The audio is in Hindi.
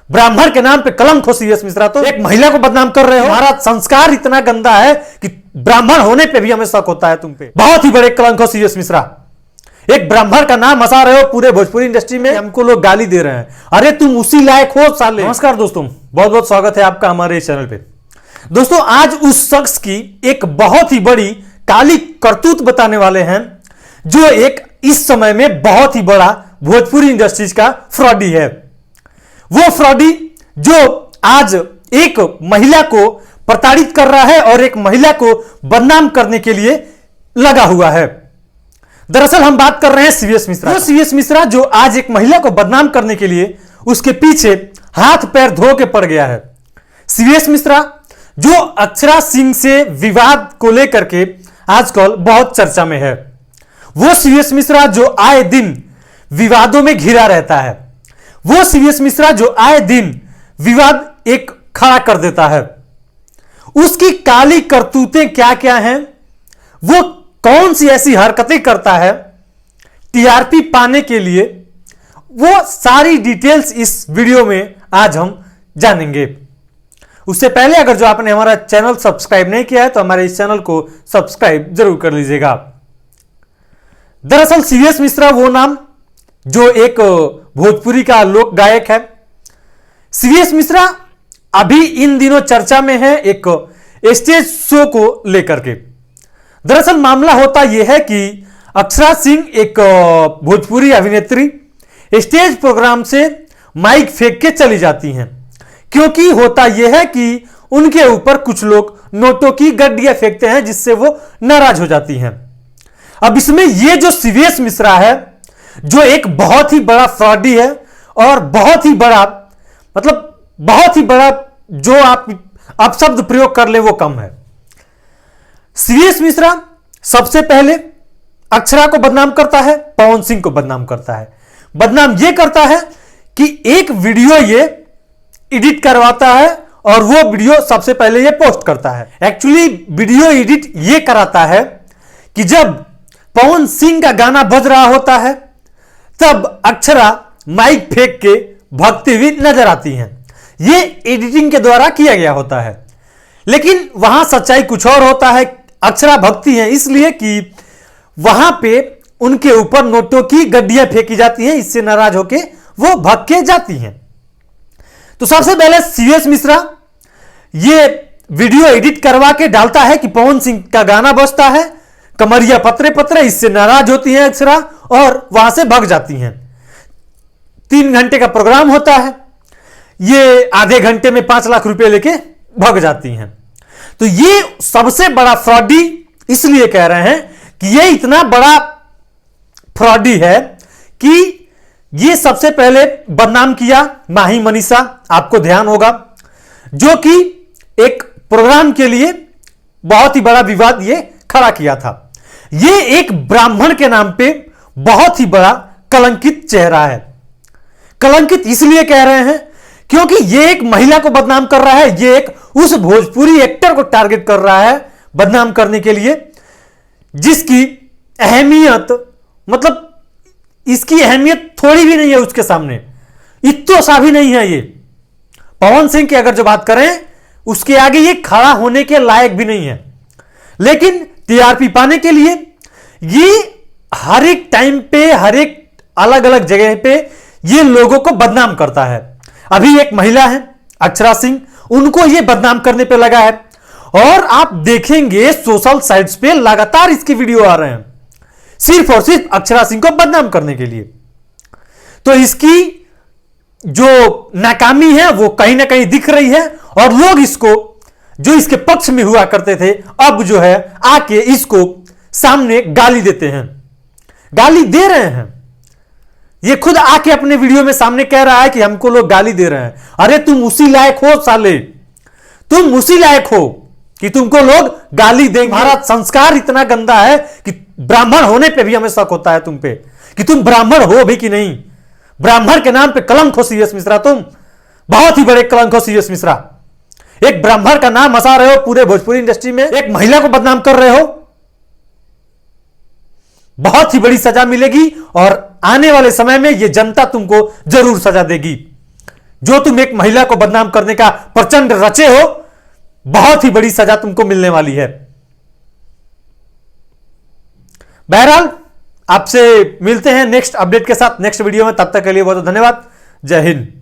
ब्राह्मण के नाम पे कलंक हो सीएस मिश्रा। तो एक महिला को बदनाम कर रहे हो। हमारा संस्कार इतना गंदा है कि ब्राह्मण होने पे भी हमें शक होता है तुम पे। बहुत ही बड़े कलंक हो सीएस मिश्रा। एक ब्राह्मण का नाम हंसा रहे हो पूरे भोजपुरी इंडस्ट्री में। हमको लोग गाली दे रहे हैं, अरे तुम उसी लायक हो साले। नमस्कार दोस्तों, बहुत बहुत स्वागत है आपका हमारे इस चैनल पे। दोस्तों, आज उस शख्स की एक बहुत ही बड़ी काली करतूत बताने वाले हैं जो एक इस समय में बहुत ही बड़ा भोजपुरी इंडस्ट्रीज का फ्रॉडी है। वो फ्रॉडी जो आज एक महिला को प्रताड़ित कर रहा है और एक महिला को बदनाम करने के लिए लगा हुआ है। दरअसल हम बात कर रहे हैं सीवीएस मिश्रा। वो सीवीएस मिश्रा जो आज एक महिला को बदनाम करने के लिए उसके पीछे हाथ पैर धो के पड़ गया है। सीवीएस मिश्रा जो अक्षरा सिंह से विवाद को लेकर के आजकल बहुत चर्चा में है। वो सीवीएस मिश्रा जो आए दिन विवादों में घिरा रहता है। वो सीवीएस मिश्रा जो आए दिन विवाद एक खड़ा कर देता है। उसकी काली करतूतें क्या क्या हैं, वो कौन सी ऐसी हरकतें करता है टीआरपी पाने के लिए, वो सारी डिटेल्स इस वीडियो में आज हम जानेंगे। उससे पहले अगर जो आपने हमारा चैनल सब्सक्राइब नहीं किया है तो हमारे इस चैनल को सब्सक्राइब जरूर कर लीजिएगा। दरअसल सीवीएस मिश्रा वो नाम जो एक भोजपुरी का लोक गायक है। सीवीएस मिश्रा अभी इन दिनों चर्चा में है एक स्टेज शो को लेकर के। दरअसल मामला होता यह है कि अक्षरा सिंह एक भोजपुरी अभिनेत्री स्टेज प्रोग्राम से माइक फेंक के चली जाती हैं, क्योंकि होता यह है कि उनके ऊपर कुछ लोग नोटों की गड्डियां फेंकते हैं जिससे वो नाराज हो जाती हैं। अब इसमें ये जो सीवीएस मिश्रा है जो एक बहुत ही बड़ा फ्रॉडी है और बहुत ही बड़ा बहुत ही बड़ा जो आप अपशब्द प्रयोग कर ले वो कम है। सीवीएस मिश्रा सबसे पहले अक्षरा को बदनाम करता है, पवन सिंह को बदनाम करता है। बदनाम ये करता है कि एक वीडियो ये एडिट करवाता है और वो वीडियो सबसे पहले ये पोस्ट करता है। एक्चुअली वीडियो एडिट ये कराता है कि जब पवन सिंह का गाना बज रहा होता है तब अक्षरा माइक फेंक के भगती हुई नजर आती हैं। ये एडिटिंग के द्वारा किया गया होता है, लेकिन वहां सच्चाई कुछ और होता है। अक्षरा भगती हैं इसलिए कि वहां पे उनके ऊपर नोटों की गड्डियां फेंकी जाती हैं, इससे नाराज होके वो भग के जाती हैं। तो सबसे पहले सीवीएस मिश्रा ये वीडियो एडिट करवा के डालता है कि पवन सिंह का गाना बजता है, कमरिया पतरे पतरे, इससे नाराज होती हैं अक्षरा और वहां से भाग जाती हैं। 3 घंटे का प्रोग्राम होता है, ये आधे घंटे में 5 लाख रुपए लेके भाग जाती हैं। तो ये सबसे बड़ा फ्रॉडी इसलिए कह रहे हैं कि ये इतना बड़ा फ्रॉडी है कि ये सबसे पहले बदनाम किया माही मनीषा, आपको ध्यान होगा, जो कि एक प्रोग्राम के लिए बहुत ही बड़ा विवाद ये खड़ा किया था। ये एक ब्राह्मण के नाम पे बहुत ही बड़ा कलंकित चेहरा है। कलंकित इसलिए कह रहे हैं क्योंकि ये एक महिला को बदनाम कर रहा है। ये एक उस भोजपुरी एक्टर को टारगेट कर रहा है बदनाम करने के लिए, जिसकी अहमियत इसकी अहमियत थोड़ी भी नहीं है उसके सामने, इतना सा भी नहीं है। ये पवन सिंह की अगर जो बात करें उसके आगे ये खड़ा होने के लायक भी नहीं है, लेकिन टीआरपी पाने के लिए ये हर एक टाइम पे हर एक अलग अलग जगह पे ये लोगों को बदनाम करता है। अभी एक महिला है अक्षरा सिंह, उनको ये बदनाम करने पे लगा है और आप देखेंगे सोशल साइट्स पे लगातार इसके वीडियो आ रहे हैं सिर्फ और सिर्फ अक्षरा सिंह को बदनाम करने के लिए। तो इसकी जो नाकामी है वो कहीं ना कहीं दिख रही है और लोग इसको जो इसके पक्ष में हुआ करते थे अब जो है आके इसको सामने गाली देते हैं, गाली दे रहे हैं। ये खुद आके अपने वीडियो में सामने कह रहा है कि हमको लोग गाली दे रहे हैं, अरे तुम उसी लायक हो साले, तुम उसी लायक हो कि तुमको लोग गाली देंगे। हमारा संस्कार इतना गंदा है कि ब्राह्मण होने पे भी हमें शक होता है तुम पे कि तुम ब्राह्मण हो भी कि नहीं। ब्राह्मण के नाम पे कलंक हो सीवीएस मिश्रा, तुम बहुत ही बड़े कलंक हो सीवीएस मिश्रा। एक ब्राह्मण का नाम हंसा रहे हो पूरे भोजपुरी इंडस्ट्री में, एक महिला को बदनाम कर रहे हो। बहुत ही बड़ी सजा मिलेगी और आने वाले समय में यह जनता तुमको जरूर सजा देगी। जो तुम एक महिला को बदनाम करने का प्रचंड रचे हो, बहुत ही बड़ी सजा तुमको मिलने वाली है। बहरहाल आपसे मिलते हैं नेक्स्ट अपडेट के साथ, नेक्स्ट वीडियो में। तब तक के लिए बहुत धन्यवाद। जय हिंद।